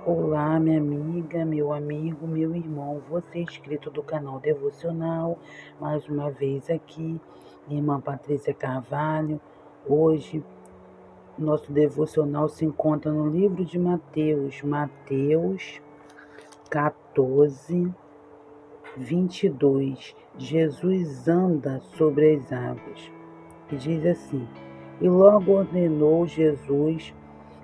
Olá, minha amiga, meu amigo, meu irmão, você inscrito do canal Devocional, mais uma vez aqui, irmã Patrícia Carvalho. Hoje, nosso devocional se encontra no livro de Mateus, Mateus 14, 22. Jesus anda sobre as águas. E diz assim: E logo ordenou Jesus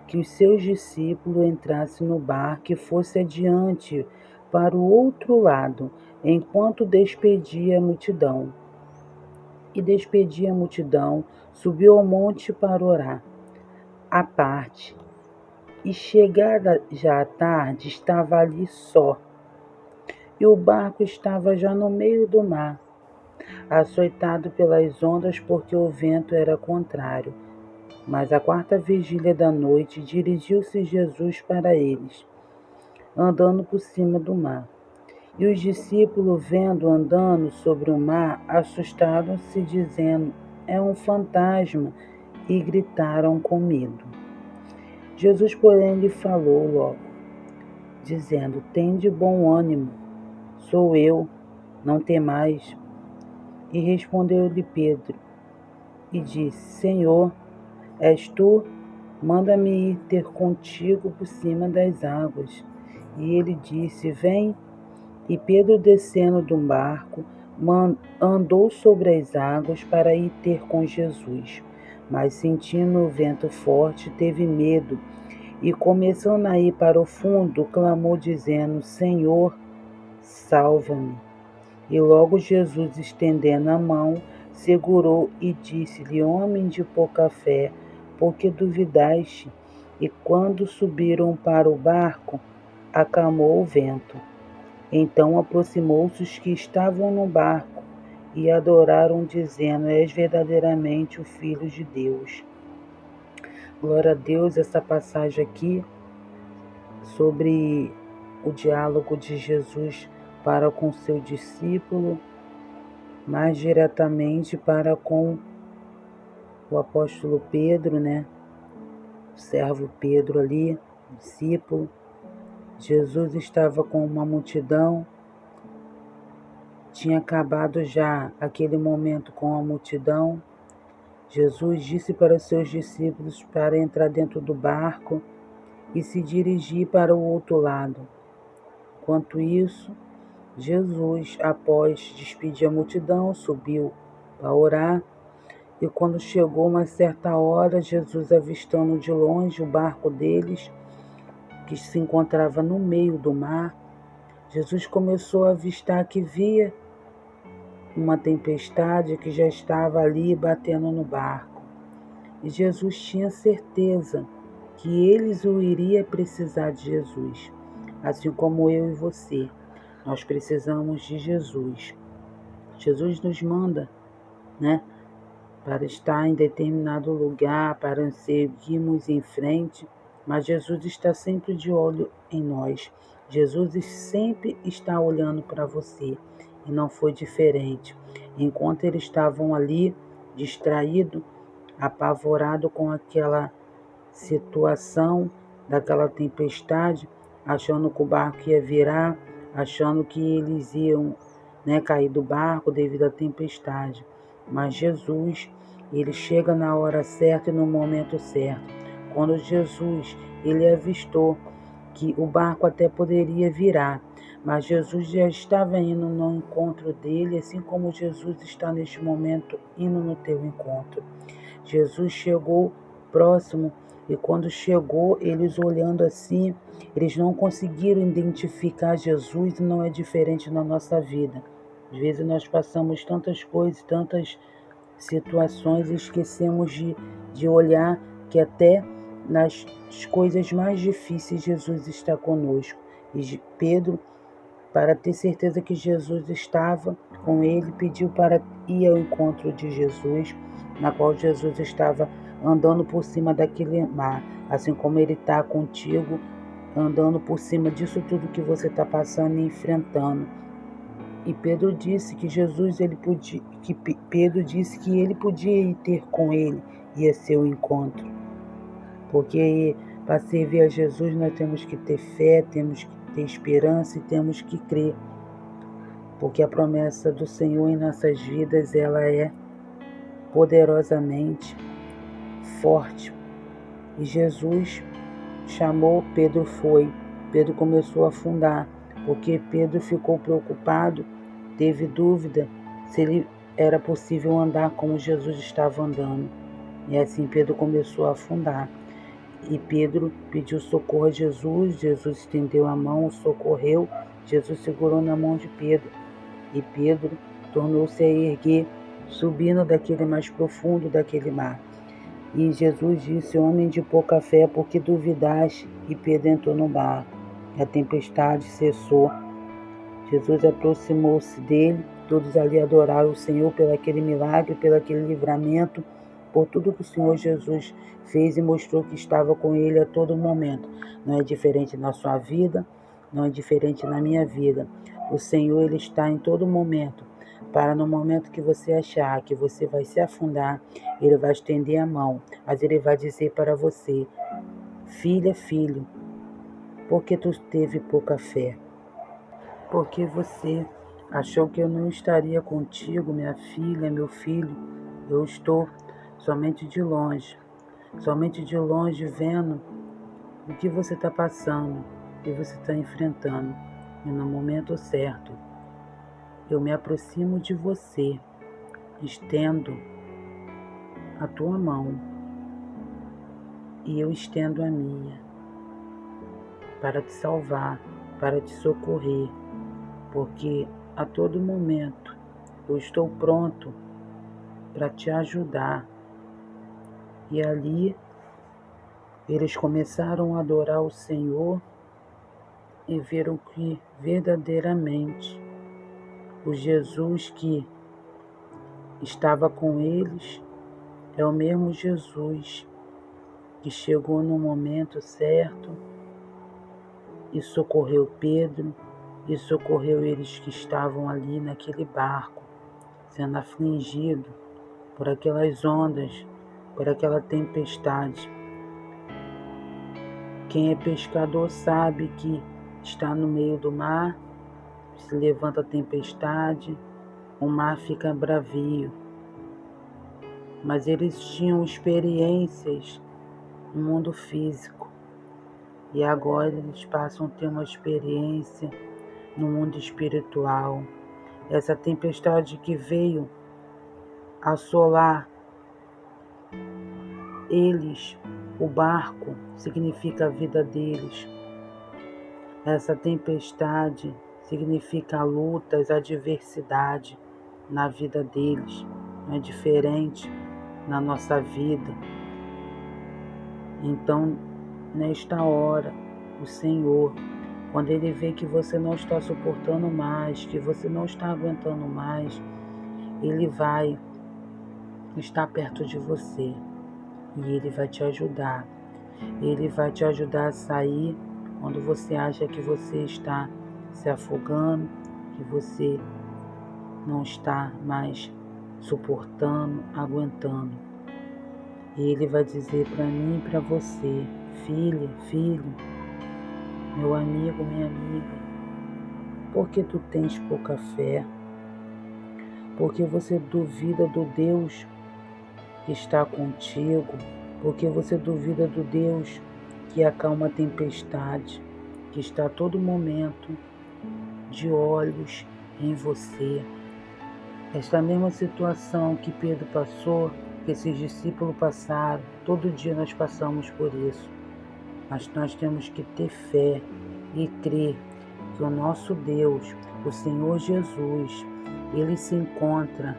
que os seus discípulos entrassem no barco e fosse adiante para o outro lado, enquanto despedia a multidão. E despedia a multidão, subiu ao monte para orar, à parte. E chegada já à tarde, estava ali só, e o barco estava já no meio do mar, açoitado pelas ondas, porque o vento era contrário. Mas à quarta vigília da noite, dirigiu-se Jesus para eles, andando por cima do mar. E os discípulos, vendo andando sobre o mar, assustaram-se, dizendo: É um fantasma, e gritaram com medo. Jesus, porém, lhe falou logo, dizendo: Tende bom ânimo, sou eu, não temais. E respondeu-lhe Pedro, e disse: Senhor, és tu? Manda-me ir ter contigo por cima das águas. E ele disse: Vem. E Pedro, descendo do barco, andou sobre as águas para ir ter com Jesus. Mas, sentindo o vento forte, teve medo e, começando a ir para o fundo, clamou, dizendo: Senhor, salva-me. E logo Jesus, estendendo a mão, segurou e disse-lhe: Homem de pouca fé, por que duvidaste? E quando subiram para o barco, acalmou o vento. Então aproximou-se os que estavam no barco e adoraram, dizendo: És verdadeiramente o Filho de Deus. Glória a Deus, essa passagem aqui sobre o diálogo de Jesus para com seu discípulo, mais diretamente para com o apóstolo Pedro, né? O servo Pedro ali, discípulo. Jesus estava com uma multidão. Tinha acabado já aquele momento com a multidão. Jesus disse para os seus discípulos para entrar dentro do barco e se dirigir para o outro lado. Enquanto isso, Jesus, após despedir a multidão, subiu para orar. E quando chegou uma certa hora, Jesus, avistando de longe o barco deles, que se encontrava no meio do mar, Jesus começou a avistar que via uma tempestade que já estava ali batendo no barco. E Jesus tinha certeza que eles o iriam precisar de Jesus, assim como eu e você. Nós precisamos de Jesus. Jesus nos manda, né, para estar em determinado lugar, para seguirmos em frente, mas Jesus está sempre de olho em nós. Jesus sempre está olhando para você e não foi diferente. Enquanto eles estavam ali, distraídos, apavorados com aquela situação, daquela tempestade, achando que o barco ia virar, achando que eles iam, né, cair do barco devido à tempestade. Mas Jesus, ele chega na hora certa e no momento certo. Quando Jesus, ele avistou que o barco até poderia virar, mas Jesus já estava indo no encontro dele, assim como Jesus está neste momento indo no teu encontro. Jesus chegou próximo e quando chegou, eles olhando assim, eles não conseguiram identificar Jesus, e não é diferente na nossa vida. Às vezes nós passamos tantas coisas, tantas situações e esquecemos de olhar que até nas coisas mais difíceis Jesus está conosco. E Pedro, para ter certeza que Jesus estava com ele, pediu para ir ao encontro de Jesus, na qual Jesus estava andando por cima daquele mar, assim como ele está contigo, andando por cima disso tudo que você está passando e enfrentando. E Pedro disse que Pedro disse que ele podia ir ter com ele, ia ser o encontro. Porque Para servir a Jesus, nós temos que ter fé, temos que ter esperança e temos que crer. Porque a promessa do Senhor em nossas vidas, ela é poderosamente forte. E Jesus chamou, Pedro foi. Pedro começou a afundar, porque Pedro ficou preocupado, teve dúvida se ele era possível andar como Jesus estava andando. E assim Pedro começou a afundar. E Pedro pediu socorro a Jesus, Jesus estendeu a mão, o socorreu, Jesus segurou na mão de Pedro. E Pedro tornou-se a erguer, subindo daquele mais profundo daquele mar. E Jesus disse: homem de pouca fé, por que duvidaste? E Pedro entrou no barco. A tempestade cessou. Jesus aproximou-se dele. Todos ali adoraram o Senhor pelo aquele milagre, pelo aquele livramento, por tudo que o Senhor Jesus fez e mostrou que estava com ele a todo momento. Não é diferente na sua vida, não é diferente na minha vida. O Senhor, Ele está em todo momento. Para no momento que você achar que você vai se afundar, Ele vai estender a mão, mas Ele vai dizer para você: filha, filho, por que tu teve pouca fé? Porque você achou que eu não estaria contigo, minha filha, meu filho. Eu estou somente de longe vendo o que você está passando, o que você está enfrentando. E no momento certo, eu me aproximo de você, estendo a tua mão e eu estendo a minha para te salvar, para te socorrer, porque a todo momento eu estou pronto para te ajudar. E ali eles começaram a adorar o Senhor e viram que verdadeiramente o Jesus que estava com eles é o mesmo Jesus que chegou no momento certo e socorreu Pedro e socorreu eles que estavam ali naquele barco, sendo afligido por aquelas ondas, por aquela tempestade. Quem é pescador sabe que está no meio do mar, se levanta a tempestade, o mar fica bravio. Mas eles tinham experiências no mundo físico e agora eles passam a ter uma experiência no mundo espiritual. Essa tempestade que veio assolar eles, o barco, significa a vida deles. Essa tempestade significa a luta, a adversidade na vida deles. Não é diferente na nossa vida. Então, nesta hora, o Senhor, quando Ele vê que você não está suportando mais, que você não está aguentando mais, Ele vai estar perto de você e Ele vai te ajudar. Ele vai te ajudar a sair quando você acha que você está se afogando, que você não está mais suportando, aguentando. E Ele vai dizer para mim e para você: filha, filho, meu amigo, minha amiga, por que tu tens pouca fé? Porque você duvida do Deus que está contigo? Porque você duvida do Deus que acalma a tempestade, que está a todo momento de olhos em você? Esta mesma situação que Pedro passou, que esses discípulos passaram, todo dia nós passamos por isso. Mas nós temos que ter fé e crer que o nosso Deus, o Senhor Jesus, Ele se encontra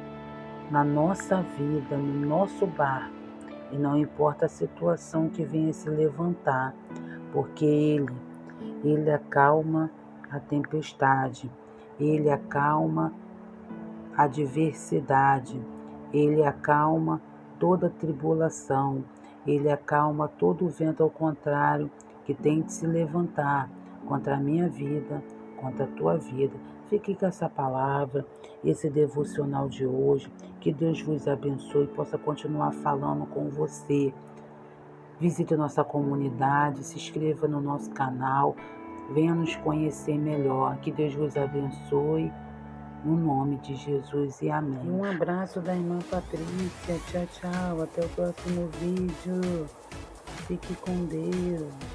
na nossa vida, no nosso barco, e não importa a situação que venha se levantar, porque Ele acalma a tempestade, Ele acalma a adversidade, Ele acalma toda tribulação, Ele acalma todo o vento ao contrário que tente se levantar contra a minha vida, contra a tua vida. Fique com essa palavra, esse devocional de hoje. Que Deus vos abençoe e possa continuar falando com você. Visite nossa comunidade, se inscreva no nosso canal, venha nos conhecer melhor. Que Deus vos abençoe, no nome de Jesus e amém. E um abraço da irmã Patrícia. Tchau, tchau. Até o próximo vídeo. Fique com Deus.